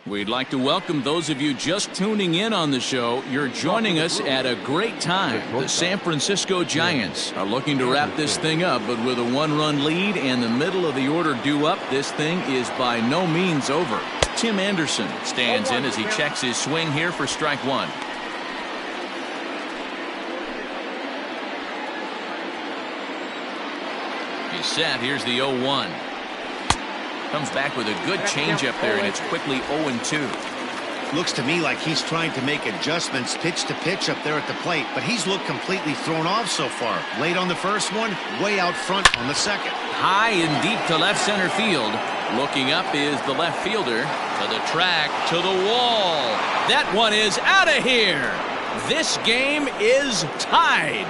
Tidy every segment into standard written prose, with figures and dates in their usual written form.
We'd like to welcome those of you just tuning in on the show. You're joining us at a great time. The San Francisco Giants are looking to wrap this thing up, but with a one-run lead and the middle of the order due up, this thing is by no means over. Tim Anderson stands in as he checks his swing here for strike one. He's set. Here's the 0-1. Comes back with a good changeup there, and it's quickly 0-2. Looks to me like he's trying to make adjustments pitch to pitch up there at the plate, but he's looked completely thrown off so far. Late on the first one, way out front on the second. High and deep to left center field. Looking up is the left fielder. To the track, to the wall. That one is out of here. This game is tied.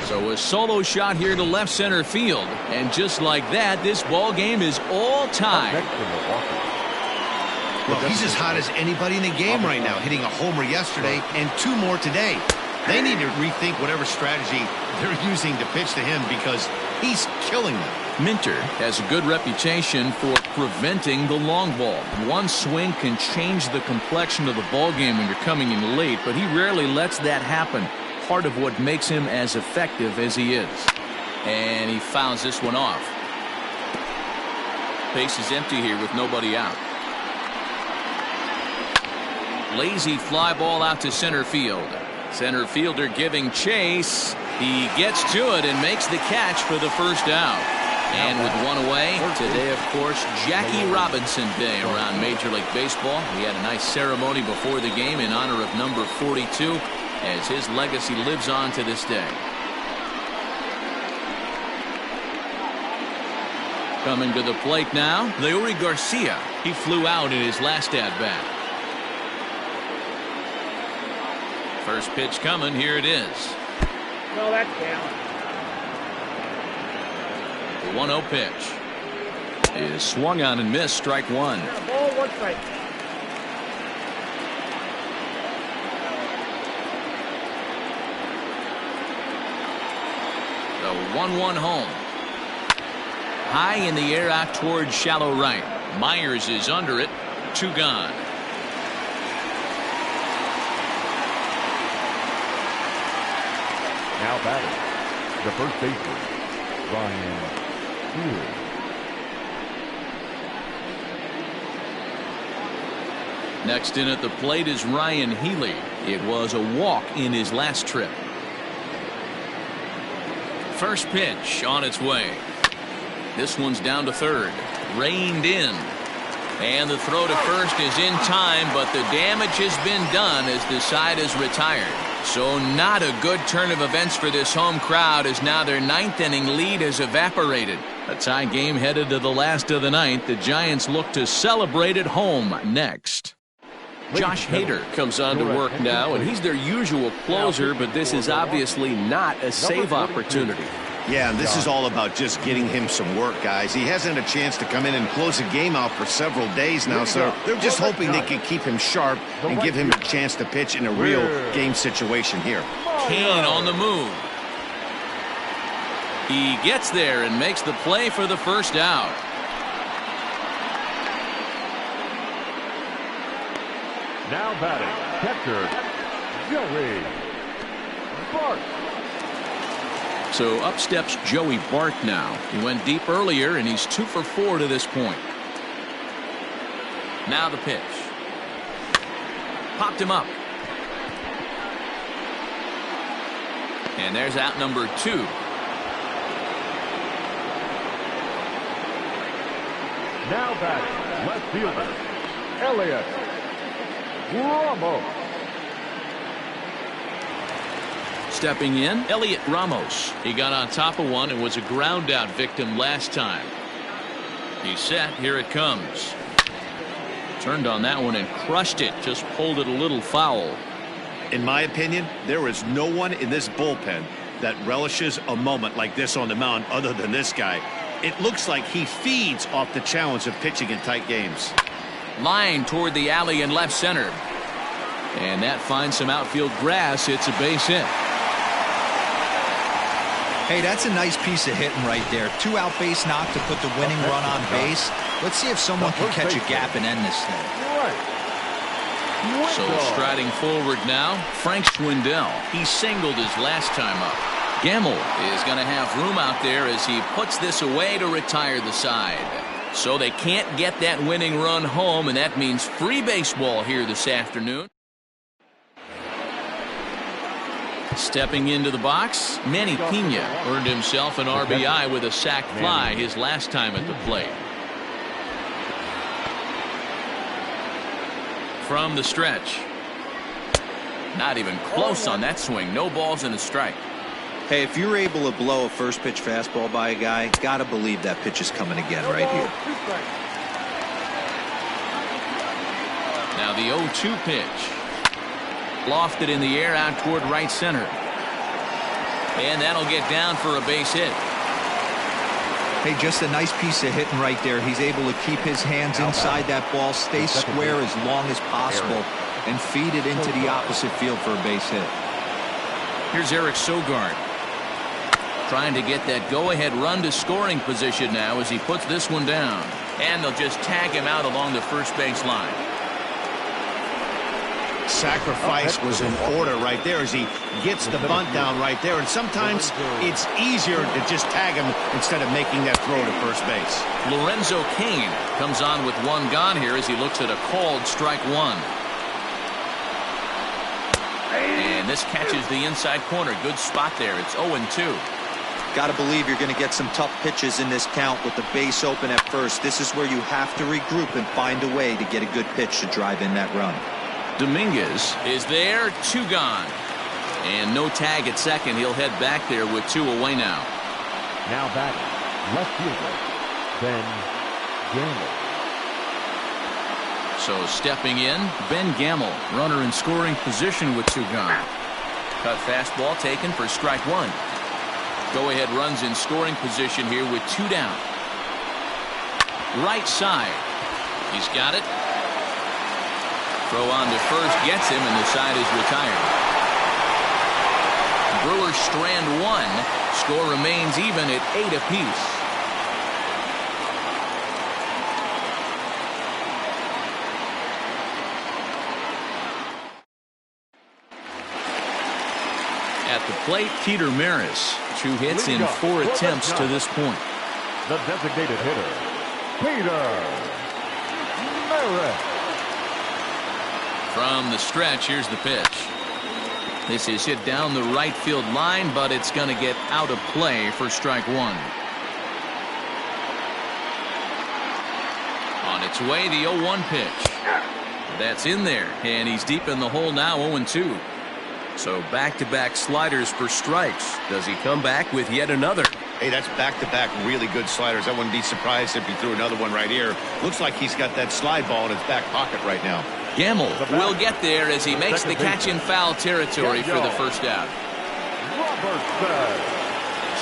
So a solo shot here to left center field, and just like that, this ball game is all tied. Well, he's as hot as anybody in the game right now, hitting a homer yesterday and 2 more today. They need to rethink whatever strategy they're using to pitch to him because he's killing them. Minter has a good reputation for preventing the long ball. One swing can change the complexion of the ball game when you're coming in late, but he rarely lets that happen. Part of what makes him as effective as he is. And he fouls this one off. Base is empty here with nobody out. Lazy fly ball out to center field. Center fielder giving chase. He gets to it and makes the catch for the first out. And with one away, today, of course, Jackie Robinson Day around Major League Baseball. We had a nice ceremony before the game in honor of number 42. As his legacy lives on to this day. Coming to the plate now, Leury Garcia. He flew out in his last at-bat. First pitch coming, here it is. No, that's down. The 1-0 pitch is swung on and missed, strike one. Ball, 1 strike. The 1-1 home. High in the air out towards shallow right. Myers is under it. 2 gone. Now batting, the first baseman, Ryan Healy. Next in at the plate is Ryan Healy. It was a walk in his last trip. First pitch on its way. This one's down to third. Reined in. And the throw to first is in time, but the damage has been done as the side is retired. So not a good turn of events for this home crowd, as now their 9th inning lead has evaporated. A tie game headed to the last of the 9th. The Giants look to celebrate at home next. Josh Hader comes on to work now, and he's their usual closer, but this is obviously not a save opportunity. Yeah, and this is all about just getting him some work, guys. He hasn't had a chance to come in and close a game out for several days now, so they're just hoping they can keep him sharp and give him a chance to pitch in a real game situation here. Kane on the move. He gets there and makes the play for the first out. Now batting, catcher, Joey Bart. So up steps Joey Bart now. He went deep earlier, and he's 2 for 4 to this point. Now the pitch. Popped him up. And there's out number 2. Now batting, left fielder, Elliot Ramos. Stepping in, Elliot Ramos. He got on top of one and was a ground out victim last time. He's set. Here it comes. Turned on that one and crushed it. Just pulled it a little foul. In my opinion, there is no one in this bullpen that relishes a moment like this on the mound other than this guy. It looks like he feeds off the challenge of pitching in tight games. Line toward the alley in left center. And that finds some outfield grass. It's a base hit. Hey, that's a nice piece of hitting right there. 2-out base knock to put the winning run on base. Let's see if someone can catch a gap and end this thing. So striding forward now, Frank Schwindel. He singled his last time up. Gamble is going to have room out there as he puts this away to retire the side. So they can't get that winning run home, and that means free baseball here this afternoon. Stepping into the box, Manny Pena earned himself an RBI with a sac fly his last time at the plate. From the stretch. Not even close on that swing. No balls and a strike. Hey, if you're able to blow a first pitch fastball by a guy, gotta believe that pitch is coming again right here. Now the 0-2 pitch. Lofted in the air out toward right center. And that'll get down for a base hit. Hey, just a nice piece of hitting right there. He's able to keep his hands inside that ball, stay square as long as possible, and feed it into the opposite field for a base hit. Here's Eric Sogard. Trying to get that go-ahead run to scoring position now as he puts this one down. And they'll just tag him out along the first base line. Sacrifice was in order right there as he gets the bunt down right there. And sometimes it's easier to just tag him instead of making that throw to first base. Lorenzo Cain comes on with one gone here as he looks at a called strike one. And this catches the inside corner. Good spot there. It's 0-2. Got to believe you're going to get some tough pitches in this count with the base open at first. This is where you have to regroup and find a way to get a good pitch to drive in that run. Dominguez is there, 2 gone. And no tag at second. He'll head back there with 2 away now. Now batting, left fielder, Ben Gamble. So stepping in, Ben Gamble, runner in scoring position with 2 gone. Cut fastball taken for strike 1. Go-ahead runs in scoring position here with 2 down. Right side. He's got it. Throw on to first gets him, and the side is retired. Brewers strand 1. Score remains even at 8 apiece. At the plate, Peter Maris. 2 hits in 4 attempts to this point. The designated hitter, Peter Maris. From the stretch, here's the pitch. This is hit down the right field line, but it's going to get out of play for strike 1. On its way, the 0-1 pitch. That's in there, and he's deep in the hole now, 0-2. So back-to-back sliders for strikes. Does he come back with yet another? Hey, that's back-to-back really good sliders. I wouldn't be surprised if he threw another one right here. Looks like he's got that slide ball in his back pocket right now. Gamble will get there as he makes the catch in foul territory for the first out.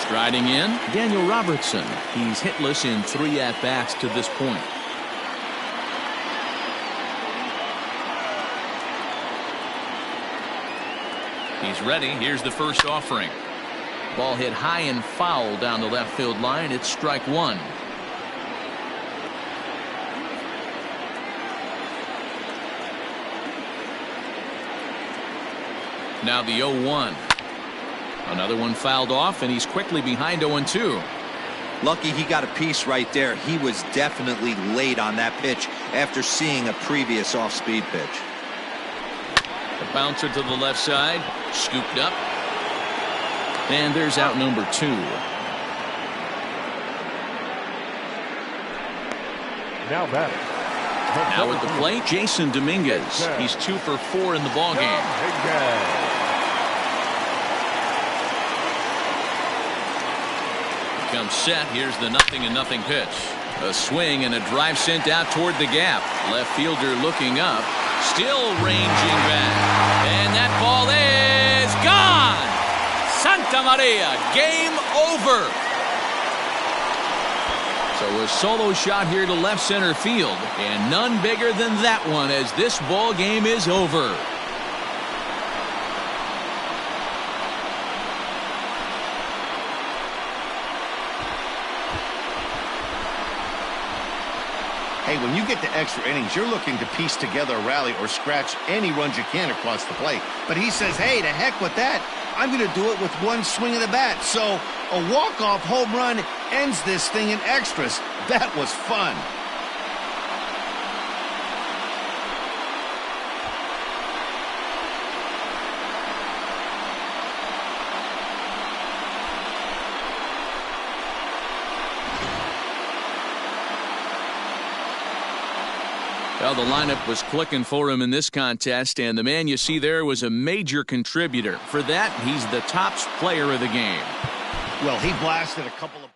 Striding in, Daniel Robertson. He's hitless in 3 at-bats to this point. He's ready. Here's the first offering. Ball hit high and foul down the left field line. It's strike 1. Now the 0-1. Another one fouled off, and he's quickly behind 0-2. Lucky he got a piece right there. He was definitely late on that pitch after seeing a previous off-speed pitch. The bouncer to the left side, scooped up. And there's out number 2. Now batting. Now at the plate, Jason Dominguez. He's 2 for 4 in the ballgame. Comes set. Here's the 0-0 pitch. A swing and a drive sent out toward the gap. Left fielder looking up. Still ranging back. And that ball is gone. Santa Maria. Game over. So a solo shot here to left center field. And none bigger than that one as this ball game is over. Hey, when you get to extra innings, you're looking to piece together a rally or scratch any runs you can across the plate. But he says, hey, to heck with that. I'm going to do it with one swing of the bat. So a walk-off home run ends this thing in extras. That was fun. Well, the lineup was clicking for him in this contest, and the man you see there was a major contributor. For that, he's the top player of the game. Well, he blasted a couple of...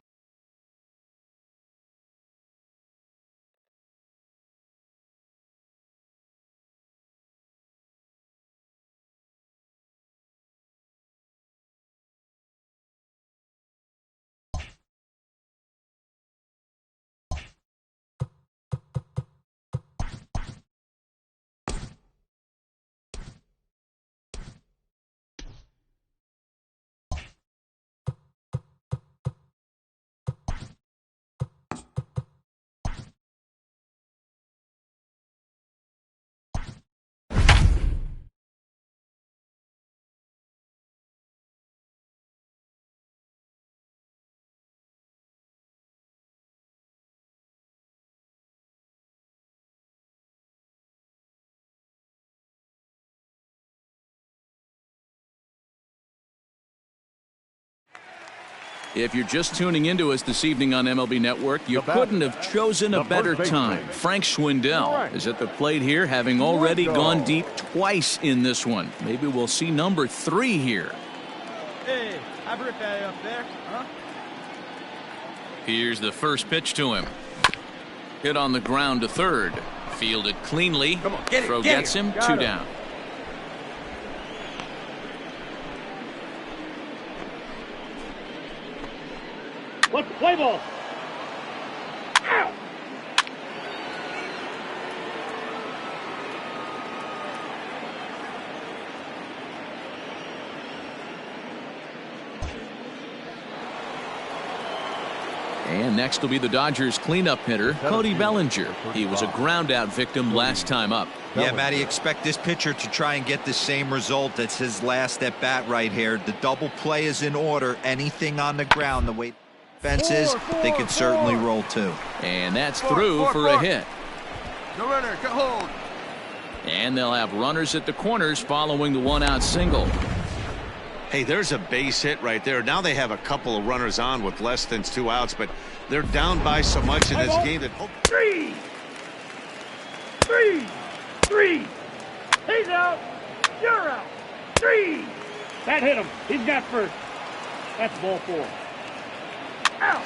If you're just tuning into us this evening on MLB Network, you couldn't have chosen a better time. Frank Schwindel is at the plate here, having already gone deep twice in this one. Maybe we'll see number 3 here. Hey, I brought that up there, huh? Here's the first pitch to him. Hit on the ground to third. Fielded cleanly. Come on, get it, Throw get gets it. him. Got 2 him. down. What's the play ball? Ow! And next will be the Dodgers cleanup hitter, Cody Bellinger. He was a ground-out victim last time up. Yeah, Matty, expect this pitcher to try and get the same result. That's his last at-bat right here. The double play is in order. Anything on the ground, the way defense is, they can certainly roll too. And that's through for a hit. No runner, get hold. And they'll have runners at the corners following the one-out single. Hey, there's a base hit right there. Now they have a couple of runners on with less than 2 outs, but they're down by so much in this game that... Three! He's out! You're out! 3! That hit him. He's got first. That's ball 4. Out!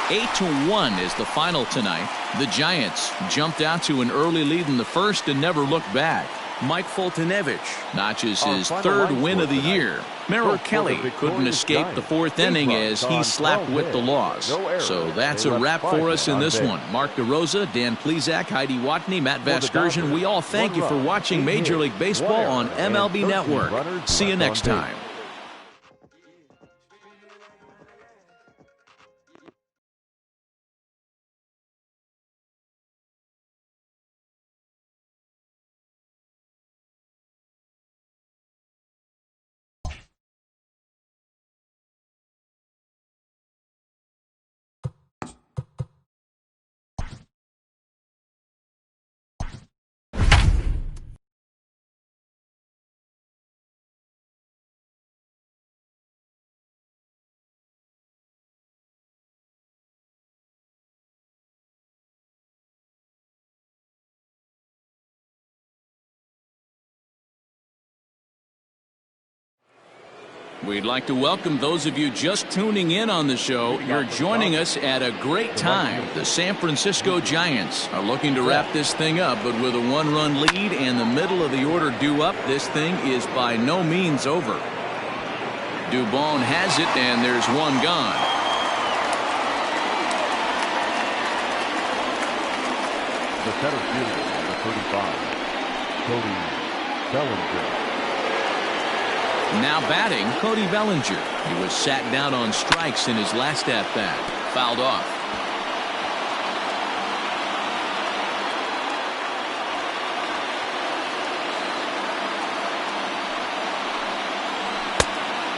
8-1 is the final tonight. The Giants jumped out to an early lead in the first and never looked back. Mike Foltynewicz notches his 3rd win of the year. Merrill Kelly couldn't escape the 4th inning as he slapped with the loss. So that's a wrap for us in this one. Mark DeRosa, Dan Plesac, Heidi Watney, Matt Vasgersian, we all thank you for watching Major League Baseball on MLB Network. See you next time. We'd like to welcome those of you just tuning in on the show. You're joining us at a great time. The San Francisco Giants are looking to wrap this thing up, but with a 1-run lead and the middle of the order due up, this thing is by no means over. Dubon has it, and there's one gone. The center fielder, number 35, Cody Bellinger. Now batting, Cody Bellinger. He was sat down on strikes in his last at-bat. Fouled off.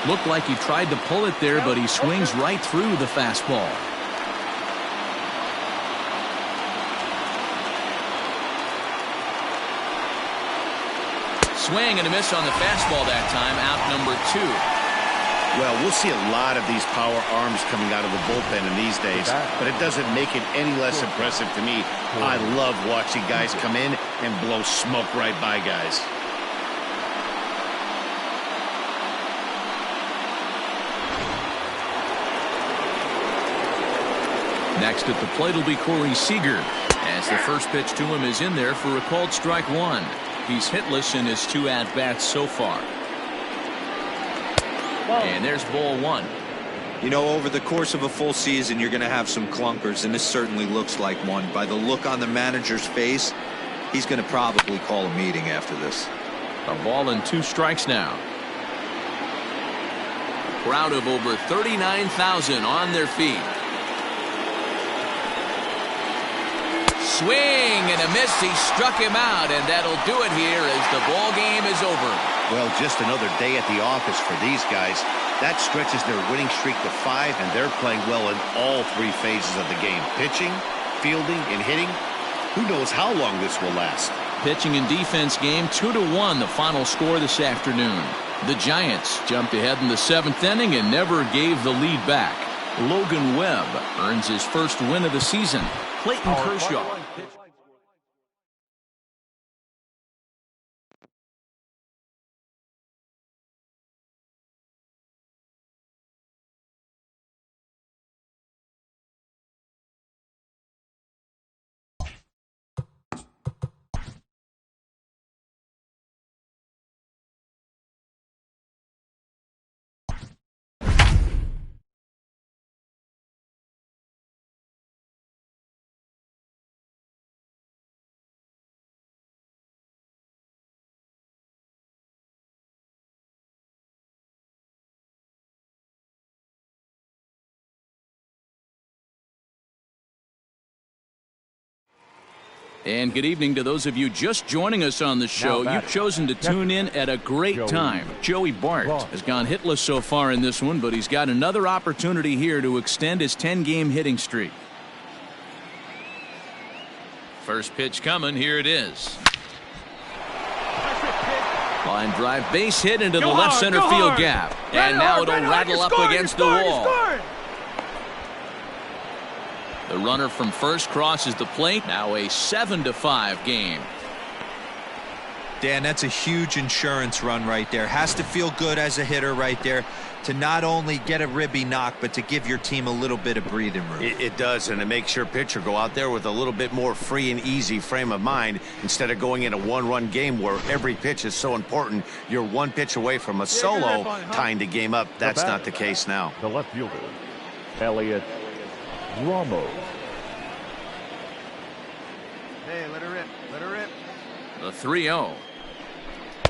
Looked like he tried to pull it there, but he swings right through the fastball. Swing and a miss on the fastball that time. Out number 2. Well, we'll see a lot of these power arms coming out of the bullpen in these days, but it doesn't make it any less impressive to me. I love watching guys come in and blow smoke right by guys. Next at the plate will be Corey Seager, as the first pitch to him is in there for a called strike 1. He's hitless in his 2 at-bats so far. And there's ball 1. You know, over the course of a full season, you're going to have some clunkers, and this certainly looks like one. By the look on the manager's face, he's going to probably call a meeting after this. A ball and 2 strikes now. Crowd of over 39,000 on their feet. Swing and a miss. He struck him out, and that'll do it here as the ball game is over. Well, just another day at the office for these guys. That stretches their winning streak to 5, and they're playing well in all 3 phases of the game. Pitching, fielding, and hitting. Who knows how long this will last? Pitching and defense game 2-1, the final score this afternoon. The Giants jumped ahead in the 7th inning and never gave the lead back. Logan Webb earns his first win of the season. Clayton Kershaw. And good evening to those of you just joining us on the show. You've chosen to tune in at a great time. Joey Bart has gone hitless so far in this one, but he's got another opportunity here to extend his 10-game hitting streak. First pitch coming. Here it is. Line drive, base hit into the left center field gap. And now it'll rattle up against the wall. The runner from first crosses the plate. Now a 7-5 game. Dan, that's a huge insurance run right there. Has to feel good as a hitter right there to not only get a ribby knock, but to give your team a little bit of breathing room. It does, and it makes your pitcher go out there with a little bit more free and easy frame of mind instead of going in a 1-run game where every pitch is so important. You're 1 pitch away from a solo tying the game up. That's not the case now. The left fielder, Elliot Ramos. Hey, let her rip. Let her rip. The 3-0.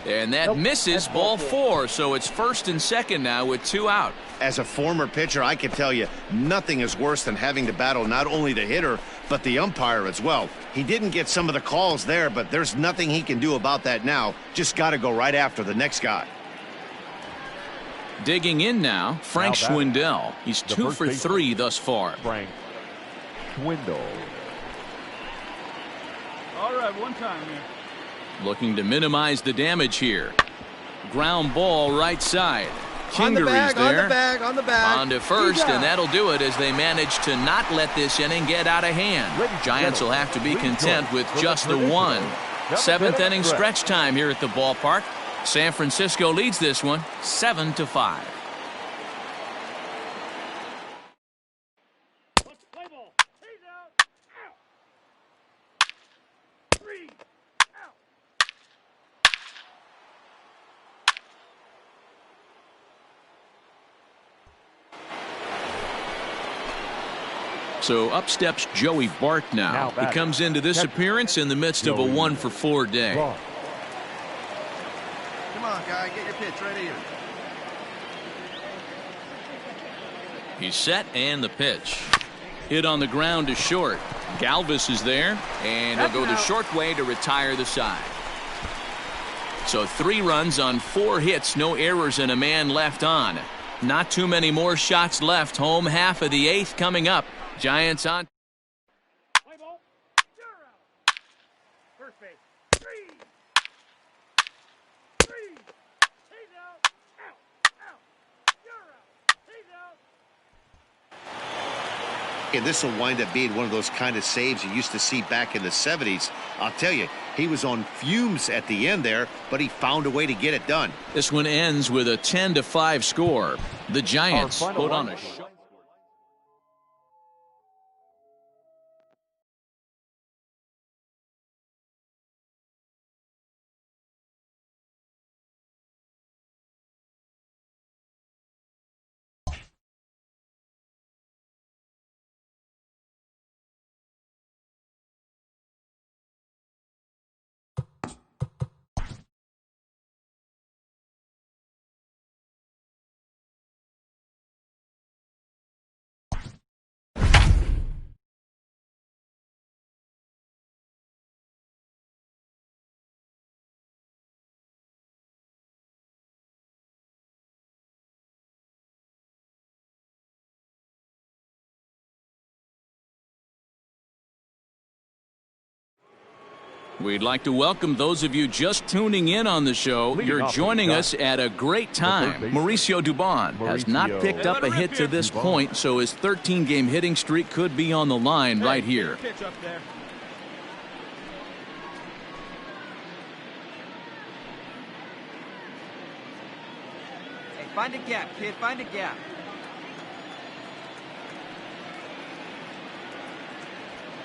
And that misses, ball 4. So it's first and second now with 2 out. As a former pitcher, I can tell you nothing is worse than having to battle not only the hitter, but the umpire as well. He didn't get some of the calls there, but there's nothing he can do about that now. Just got to go right after the next guy. Digging in now, Frank Schwindel. He's 2 for 3 thus far. Frank Schwindel. All right, one time here. Looking to minimize the damage here. Ground ball right side. On the bag, there. on the bag, on the bag. On to first, and that'll do it as they manage to not let this inning get out of hand. Giants will have to be content with just the 1. 7th inning stretch time here at the ballpark. San Francisco leads this one 7-5. So up steps Joey Bart now. He comes into this appearance in the midst of a 1-for-4 day. Come on, guy, get your pitch right here. He's set, and the pitch. Hit on the ground to short. Galvis is there, and he'll go the short way to retire the side. So 3 runs on 4 hits, no errors, and a man left on. Not too many more shots left. Home half of the 8th coming up. Giants on. Play ball. You're out. First base. Three. He's out. Out. You're out. He's out. And this will wind up being one of those kind of saves you used to see back in the 70s. I'll tell you, he was on fumes at the end there, but he found a way to get it done. This one ends with a 10-5 score. The Giants put on a show. We'd like to welcome those of you just tuning in on the show. You're joining us at a great time. Mauricio Dubon has not picked up a hit to this point, so his 13-game hitting streak could be on the line right here. Pitch up there. Hey, find a gap, kid. Find a gap.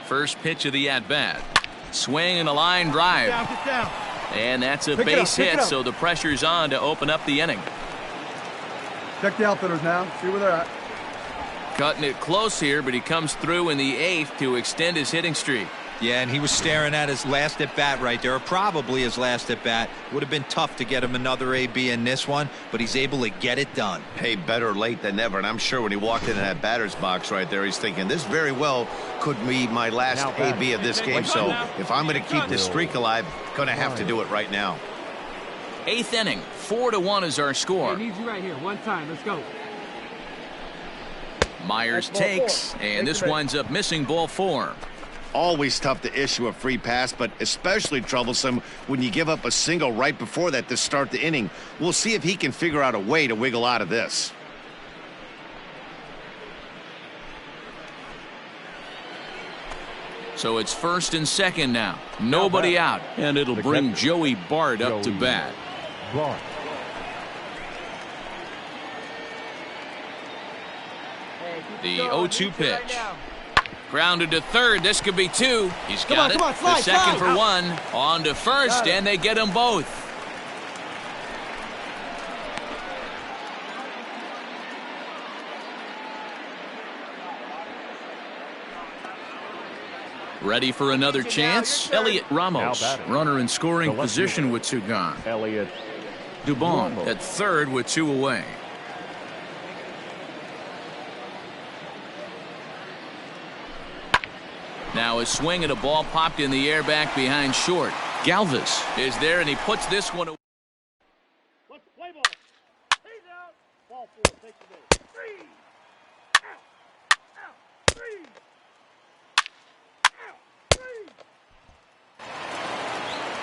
First pitch of the at-bat. Swing and a line drive. Get down. And that's a base hit, so the pressure's on to open up the inning. Check the outfielders now. See where they're at. Cutting it close here, but he comes through in the 8th to extend his hitting streak. Yeah, and he was staring at his last at bat right there, or probably his last at bat. Would have been tough to get him another AB in this one, but he's able to get it done. Hey, better late than never. And I'm sure when he walked into that batter's box right there, he's thinking this very well could be my last AB of this game. So if I'm going to keep this streak alive, going to have to do it right now. 8th inning, 4-1 is our score. I need you right here. One time. Let's go. Myers takes, and this winds up missing ball 4. Always tough to issue a free pass, but especially troublesome when you give up a single right before that to start the inning. We'll see if he can figure out a way to wiggle out of this. So it's first and second now. Nobody out, and it'll bring Joey Bart up to bat. The 0-2 pitch. Grounded to third. This could be 2. He's got it. The second for 1. On to first, and they get them both. Ready for another chance? Elliot Ramos, runner in scoring position with 2 gone. Elliot Dubon at third with 2 away. Now a swing and a ball popped in the air back behind short. Galvis is there, and he puts this one away. Let's play ball. He's out. Ball 4. Take the base. 3. Out. 3. Out.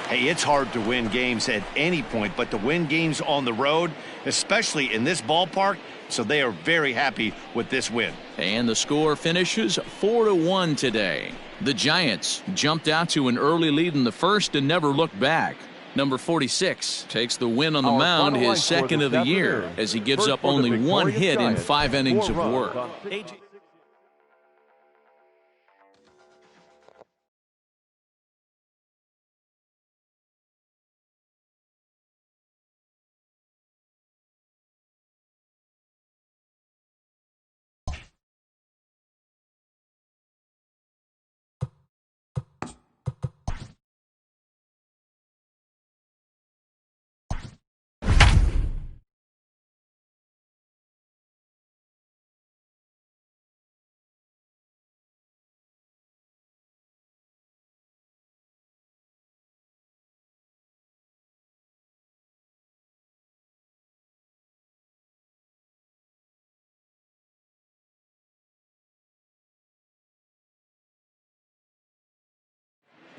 3. Hey, it's hard to win games at any point, but to win games on the road, especially in this ballpark, so they are very happy with this win. And the score finishes 4-1 today. The Giants jumped out to an early lead in the first and never looked back. Number 46 takes the win on the mound, his second of the year, as he gives up only 1 hit in 5 innings of work.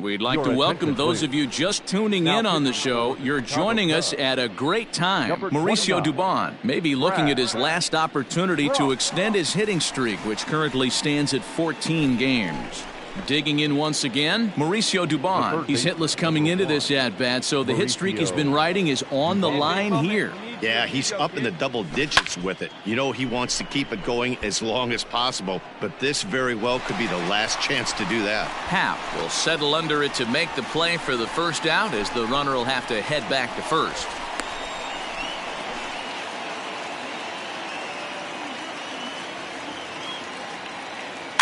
We'd like to welcome those of you just tuning in on the show. You're joining us at a great time. Mauricio Dubon may be looking at his last opportunity to extend his hitting streak, which currently stands at 14 games. Digging in once again, Mauricio Dubon. He's hitless coming into this at-bat, so the hit streak he's been riding is on the line here. Yeah, he's up in the double digits with it. You know he wants to keep it going as long as possible, but this very well could be the last chance to do that. Happ will settle under it to make the play for the first out, as the runner will have to head back to first.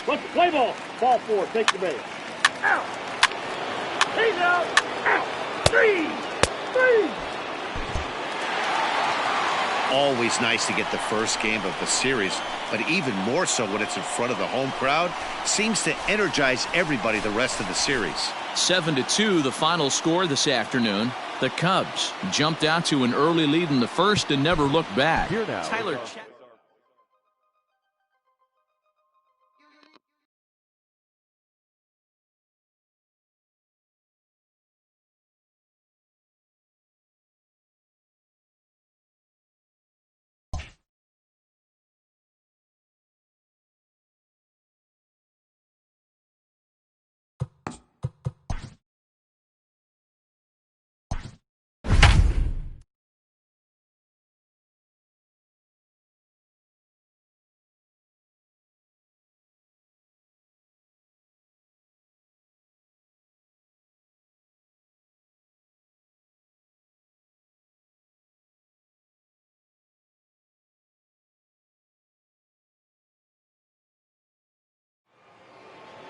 Let's play ball. Ball 4. Take the base. Out. He's out. Out. 3. Always nice to get the first game of the series, but even more so when it's in front of the home crowd. Seems to energize everybody the rest of the series. 7-2 the final score this afternoon. The Cubs jumped out to an early lead in the first and never looked back. Tyler.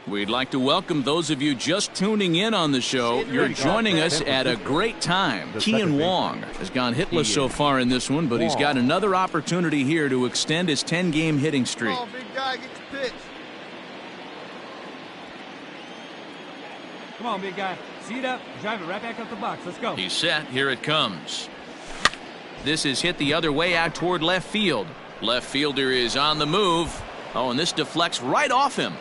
We'd like to welcome those of you just tuning in on the show. You're joining us at a great time. Kean Wong has gone hitless so far in this one, but he's got another opportunity here to extend his 10-game hitting streak. Come on, big guy, get your pitch. Come on, big guy. See it up. Drive it right back up the box. Let's go. He's set. Here it comes. This is hit the other way out toward left field. Left fielder is on the move. Oh, and this deflects right off him.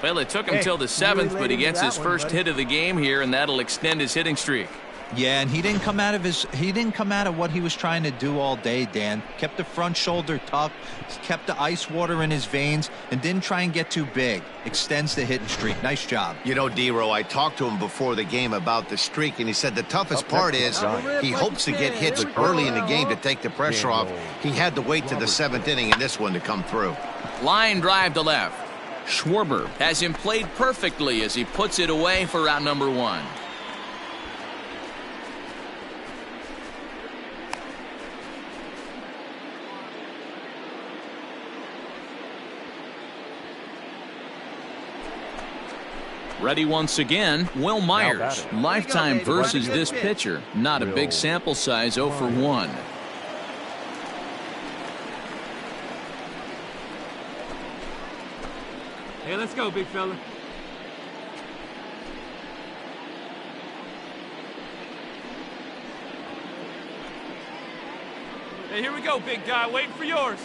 Well, it took him till the 7th, but he gets his first hit of the game here, and that'll extend his hitting streak. Yeah, and he didn't come out of what he was trying to do all day, Dan. Kept the front shoulder tucked, kept the ice water in his veins, and didn't try and get too big. Extends the hitting streak. Nice job. You know, D-Row, I talked to him before the game about the streak, and he said the toughest part is he hopes to get hits early in the game to take the pressure off. He had to wait to the 7th inning in this one to come through. Line drive to left. Schwarber has him played perfectly as he puts it away for out number 1. Ready once again, Will Myers. Lifetime versus this pitcher. Not a big sample size, 0 for 1. Hey, let's go, big fella. Hey, here we go, big guy. Waiting for yours.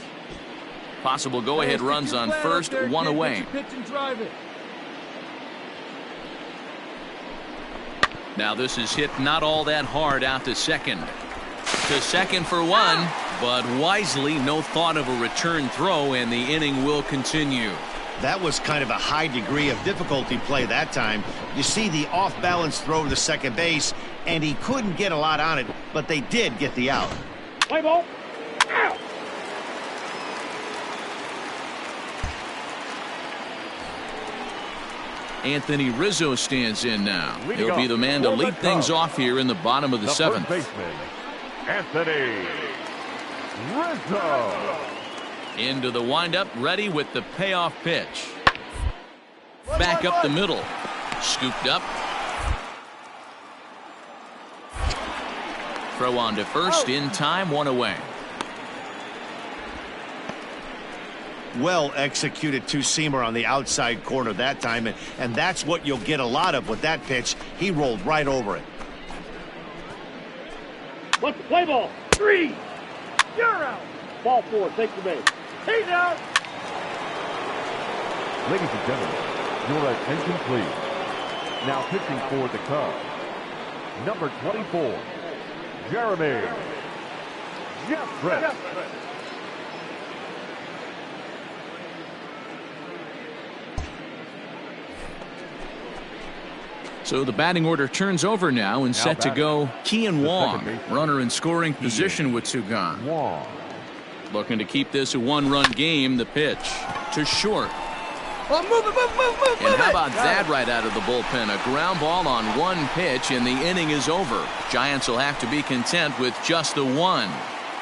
Possible go-ahead runs on first, 1 away. Pitch and drive it. Now this is hit not all that hard out to second. To second for 1, but wisely no thought of a return throw, and the inning will continue. That was kind of a high degree of difficulty play that time. You see the off-balance throw to second base, and he couldn't get a lot on it, but they did get the out. Play ball. Out. Anthony Rizzo stands in now. He'll be the man to lead things off here in the bottom of the 7th. First baseman, Anthony Rizzo. Into the windup, ready with the payoff pitch. Back up the middle. Scooped up. Throw on to first in time, 1 away. Well executed two-seamer on the outside corner that time, and that's what you'll get a lot of with that pitch. He rolled right over it. Let's play ball. 3. You're out. Ball 4. Take the base. He's out. Ladies and gentlemen, your attention please. Now pitching for the Cubs, number 24, Jeremy Jeffress. So the batting order turns over now and set to go Kian Wong. Runner in scoring position with two gone. Wong. Looking to keep this a one-run game. The pitch to short. Oh, move it. And how about that right out of the bullpen? A ground ball on one pitch and the inning is over. Giants will have to be content with just the one.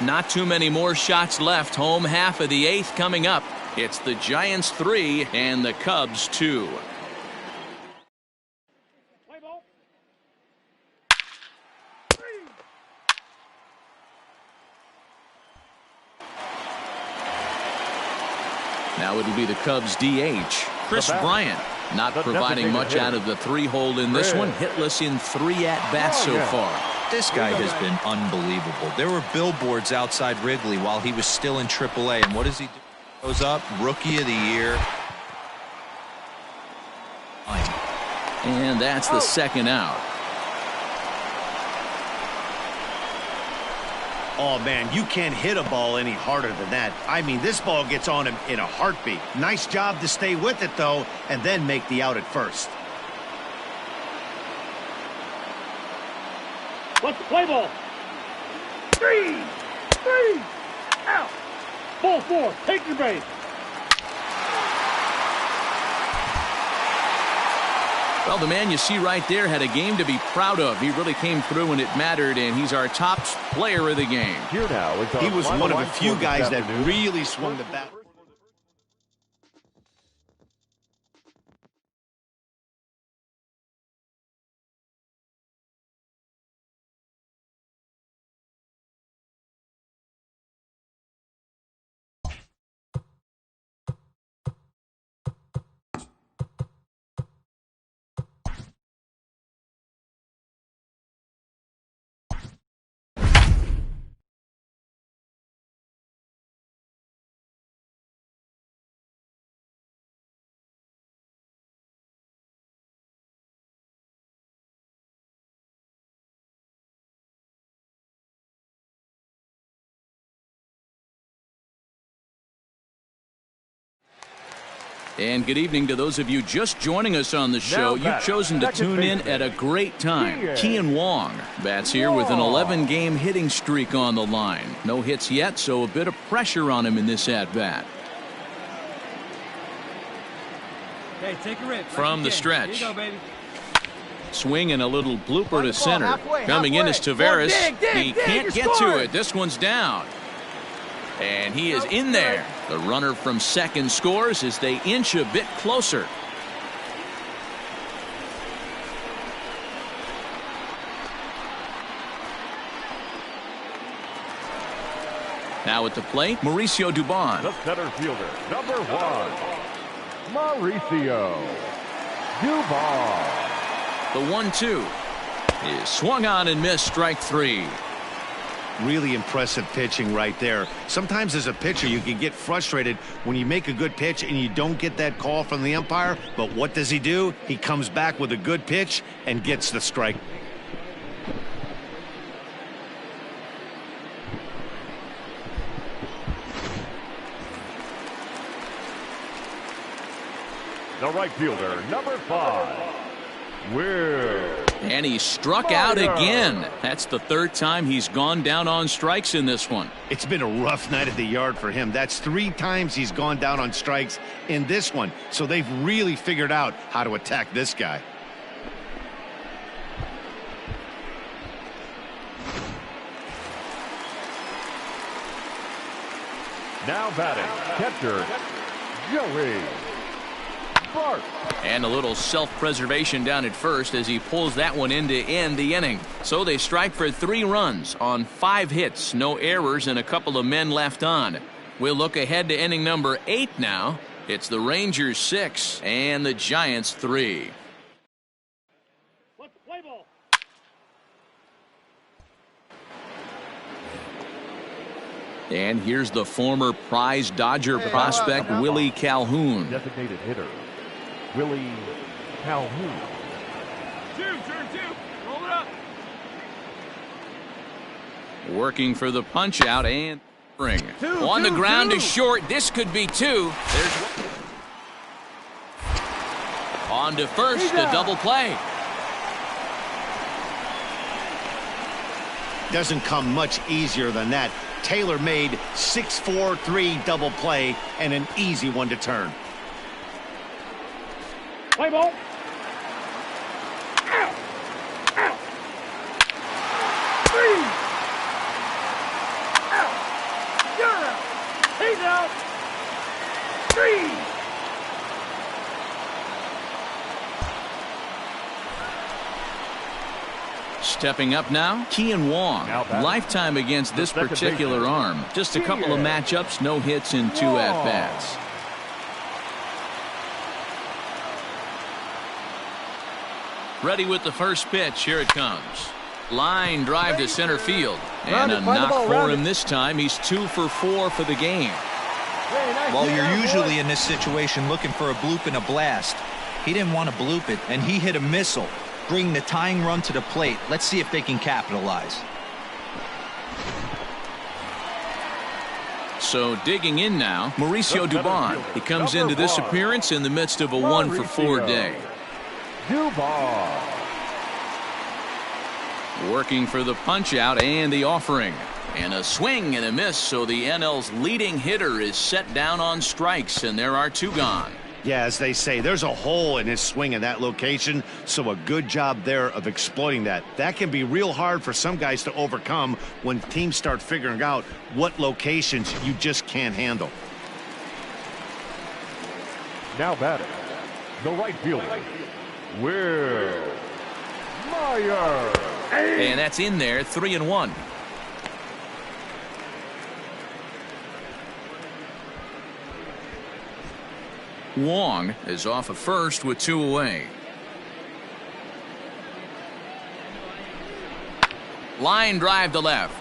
Not too many more shots left. Home half of the eighth coming up. It's the Giants 3 and the Cubs 2. Now it'll be the Cubs DH, Chris Bryant, not providing much out of the 3-hole in this one. Hitless in 3 at-bats so far. This guy has been unbelievable. There were billboards outside Wrigley while he was still in AAA, and what does he do? Goes up, Rookie of the Year. And that's the second out. Oh, man, you can't hit a ball any harder than that. I mean, this ball gets on him in a heartbeat. Nice job to stay with it, though, and then make the out at first. What's the play ball? 3, out. Ball 4, take your base. Well, the man you see right there had a game to be proud of. He really came through when it mattered, and he's our top player of the game. Here now is He was one of the few guys that really swung the bat. And good evening to those of you just joining us on the show. You've chosen to tune in at a great time. Kian Wong bats here with an 11-game hitting streak on the line. No hits yet, so a bit of pressure on him in this at-bat. Hey, take a rip. From the stretch. Here you go, baby. Swing and a little blooper to center. Coming in is Taveras. He can't get to it. This one's down. And he is in there. The runner from second scores as they inch a bit closer. Now at the plate, Mauricio Dubon. The center fielder, number 1, Mauricio Dubon. The 1-2 is swung on and missed, strike 3. Really impressive pitching right there. Sometimes as a pitcher you can get frustrated when you make a good pitch and you don't get that call from the umpire, but what does he do? He comes back with a good pitch and gets the strike. The right fielder, number 5, Will. And he struck out again. That's the third time he's gone down on strikes in this one. It's been a rough night at the yard for him. That's 3 times he's gone down on strikes in this one. So they've really figured out how to attack this guy. Now batting, catcher, Joey Bart. And a little self-preservation down at first as he pulls that one in to end the inning. So they strike for 3 runs on 5 hits, no errors, and a couple of men left on. We'll look ahead to inning number 8 now. It's the Rangers 6 and the Giants 3. What's the play ball? And here's the former prize Dodger prospect Willie Calhoun. Designated hitter, Willie Calhoun. Turn two. Roll it up. Working for the punch out and ring. On the ground is short. This could be two. There's on to first, a double play. Doesn't come much easier than that. Taylor made 6-4-3 double play and an easy one to turn. Play ball. Out. Out. 3. Out. You're out. He's out. 3. Stepping up now, Kian Wong. Lifetime against this particular arm. Just a couple of matchups, no hits in 2 at-bats. Ready with the first pitch. Here it comes. Line drive to center field. And a knock for him this time. He's 2 for 4 for the game. Well, you're usually in this situation looking for a bloop and a blast. He didn't want to bloop it, and he hit a missile, bringing the tying run to the plate. Let's see if they can capitalize. So digging in now, Mauricio Dubon. He comes into this appearance in the midst of a 1 for 4 day. Dubon. Working for the punch out and the offering. And a swing and a miss, so the NL's leading hitter is set down on strikes, and there are 2 gone. Yeah, as they say, there's a hole in his swing in that location, so a good job there of exploiting that. That can be real hard for some guys to overcome when teams start figuring out what locations you just can't handle. Now batting, the right fielder, Will Myers. And that's in there, 3-1. Wong is off at first with 2 away. Line drive to left.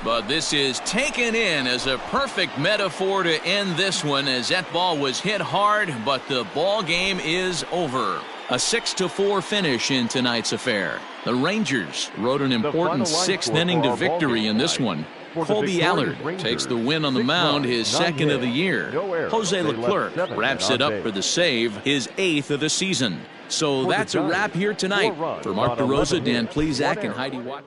But this is taken in as a perfect metaphor to end this one, as that ball was hit hard, but the ball game is over. A 6-4 finish in tonight's affair. The Rangers rode an important 6th inning to victory in this one. Colby Allard takes the win on the mound, his 2nd of the year. Jose Leclerc wraps it up for the save, his 8th of the season. So that's a wrap here tonight. For Mark DeRosa, Dan Plesac, and Heidi Watt.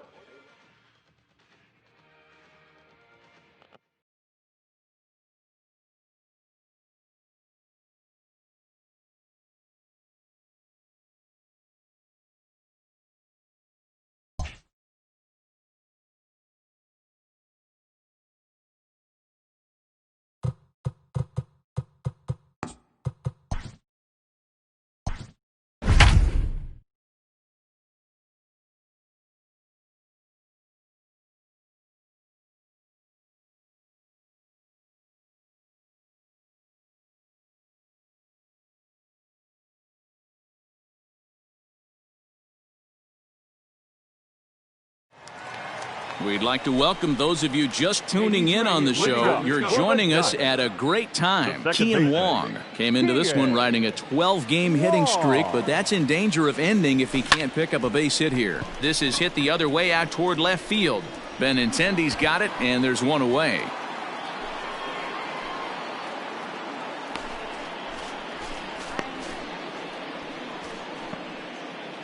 We'd like to welcome those of you just tuning in on the show. You're joining us at a great time. Kian Wong came into this one riding a 12-game hitting streak, but that's in danger of ending if he can't pick up a base hit here. This is hit the other way out toward left field. Benintendi's got it, and there's 1 away.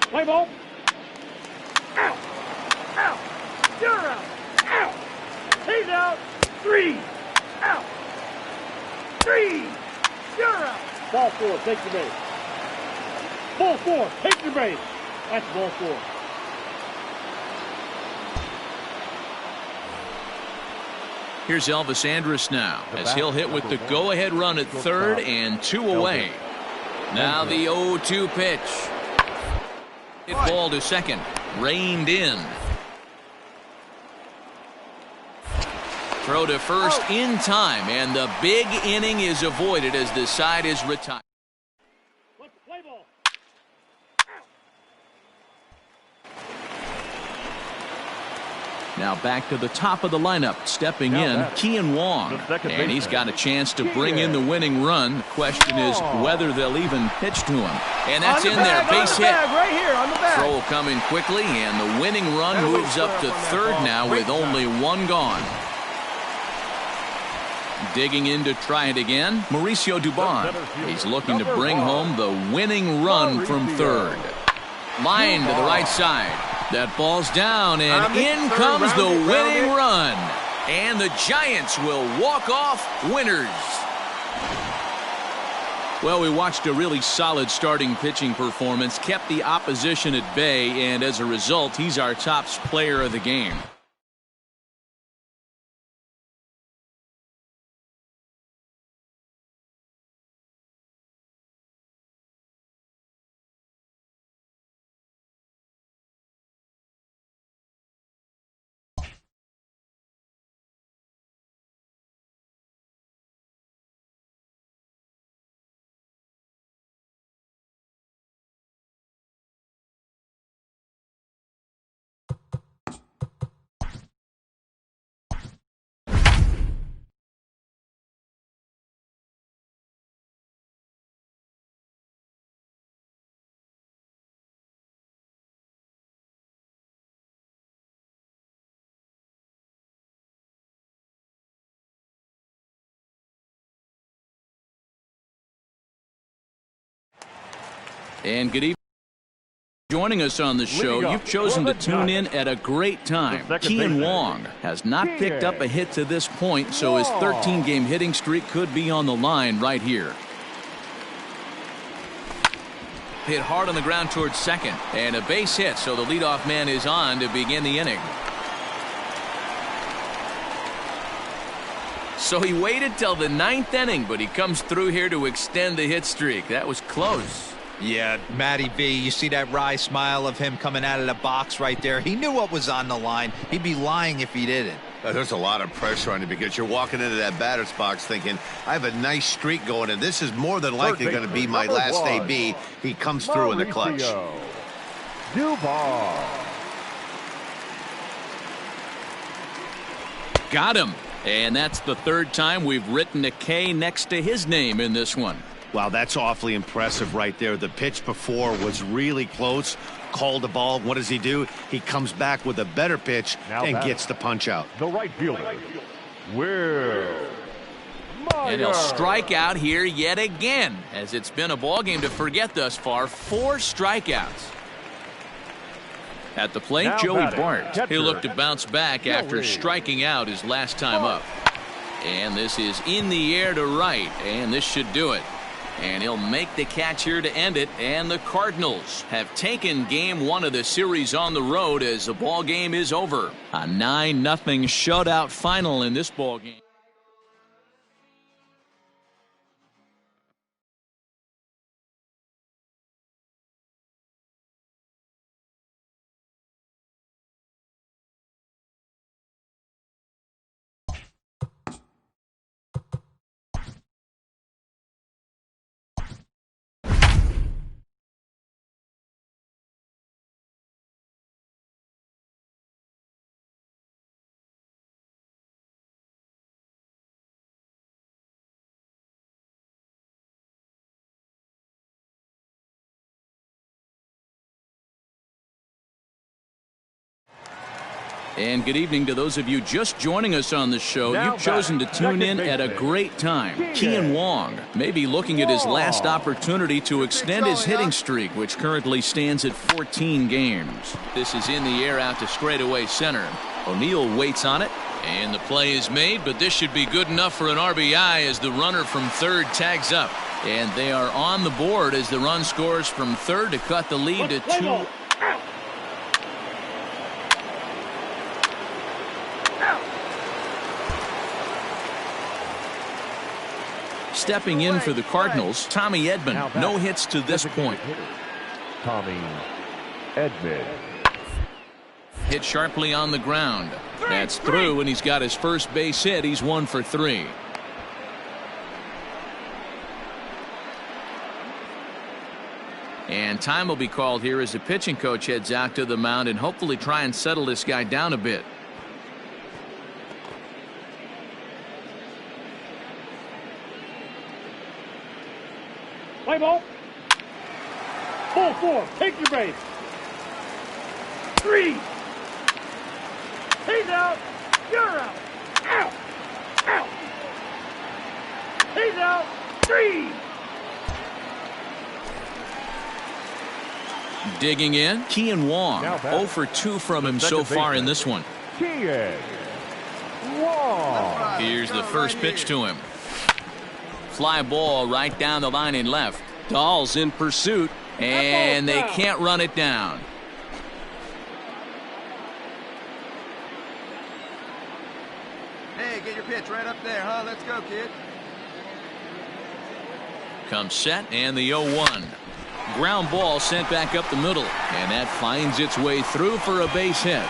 Play ball. Out. Out. You're out. Out. He's out. 3. Out. 3. You're out. Ball 4. Take the base. Ball 4. Take the base. That's ball 4. Here's Elvis Andrus now, as he'll hit with the go-ahead run at 3rd and 2 away. Now the 0-2 pitch. Hit ball to 2nd. Reined in. Throw to first in time, and the big inning is avoided as the side is retired. Play ball. Now back to the top of the lineup. Stepping in, Kean Wong. And he's got a chance to bring in the winning run. The question is whether they'll even pitch to him. And that's in there. Base hit. Right here on the bag. Throw coming quickly, and the winning run moves up to third now with only one gone. Digging in to try it again, Mauricio Dubon. He's looking to bring home the winning run from third. Line to the right side. That ball's down, and in comes the winning run. And the Giants will walk off winners. Well, we watched a really solid starting pitching performance, kept the opposition at bay, and as a result, he's our top player of the game. And good evening. Joining us on the show, you've chosen to tune in at a great time. Kean Wong has not picked up a hit to this point, so his 13-game hitting streak could be on the line right here. Hit hard on the ground towards second, and a base hit, so the leadoff man is on to begin the inning. So he waited till the 9th inning, but he comes through here to extend the hit streak. That was close. Yeah, Matty V, you see that wry smile of him coming out of the box right there. He knew what was on the line. He'd be lying if he didn't. There's a lot of pressure on you because you're walking into that batter's box thinking, I have a nice streak going, and this is more than likely going to be my last AB. He comes through in the clutch. Got him. And that's the third time we've written a K next to his name in this one. Wow, that's awfully impressive right there. The pitch before was really close. Called the ball. What does he do? He comes back with a better pitch and gets the punch out. The right fielder, Will. And he'll strike out here yet again, as it's been a ball game to forget thus far. 4 strikeouts. At the plate, Now Joey batting, Bart. catcher, He'll look to bounce back after striking out his last time up. And this is in the air to right, and this should do it. And he'll make the catch here to end it. And the Cardinals have taken game 1 of the series on the road as the ball game is over. A 9-0 shutout final in this ball game. And good evening to those of you just joining us on the show. You've chosen to tune in at a great time. Kean Wong may be looking at his last opportunity to extend his hitting streak, which currently stands at 14 games. This is in the air out to straightaway center. O'Neill waits on it, and the play is made, but this should be good enough for an RBI as the runner from third tags up. And they are on the board as the run scores from third to cut the lead to 2. Stepping in for the Cardinals, Tommy Edman. No hits to this point. Tommy Edman. Hit sharply on the ground. That's through, and he's got his first base hit. He's 1 for 3. And time will be called here as the pitching coach heads out to the mound and hopefully try and settle this guy down a bit. Play ball. Pull 4. Take your base. 3. He's out. You're out. Out. Out. He's out. 3. Digging in, Kian Wong. 0 for 2 from him so far in this one. Kian Wong. Here's the first pitch to him. Fly ball right down the line in left. Dahl's in pursuit, and they can't run it down. Hey, get your pitch right up there, huh? Let's go, kid. Comes set, and the 0-1. Ground ball sent back up the middle, and that finds its way through for a base hit.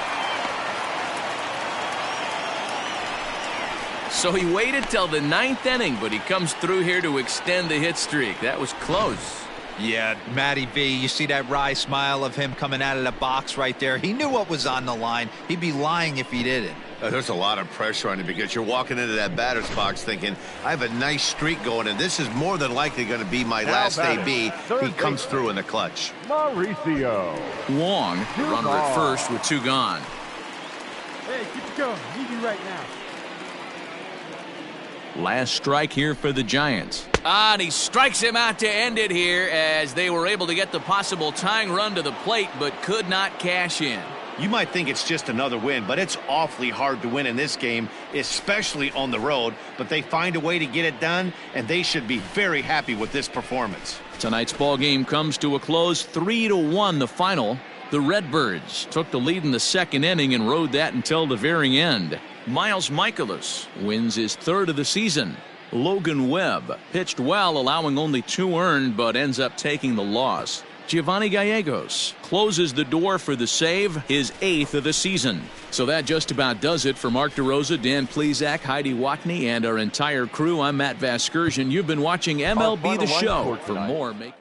So he waited till the 9th inning, but he comes through here to extend the hit streak. That was close. Yeah, Matty V, you see that wry smile of him coming out of the box right there. He knew what was on the line. He'd be lying if he didn't. There's a lot of pressure on you because you're walking into that batter's box thinking, I have a nice streak going, and this is more than likely going to be my last AB. He comes through in the clutch. Mauricio Wong, runner at first with 2 gone. Hey, keep it going. Need you right now. Last strike here for the Giants. And he strikes him out to end it here as they were able to get the possible tying run to the plate but could not cash in. You might think it's just another win, but it's awfully hard to win in this game, especially on the road. But they find a way to get it done, and they should be very happy with this performance. Tonight's ball game comes to a close, 3-1 the final. The Redbirds took the lead in the 2nd inning and rode that until the very end. Miles Michaelis wins his 3rd of the season. Logan Webb pitched well, allowing only 2 earned, but ends up taking the loss. Giovanni Gallegos closes the door for the save, his 8th of the season. So that just about does it for Mark DeRosa, Dan Plesac, Heidi Watney, and our entire crew. I'm Matt Vasgersian. You've been watching MLB The Show. For more, make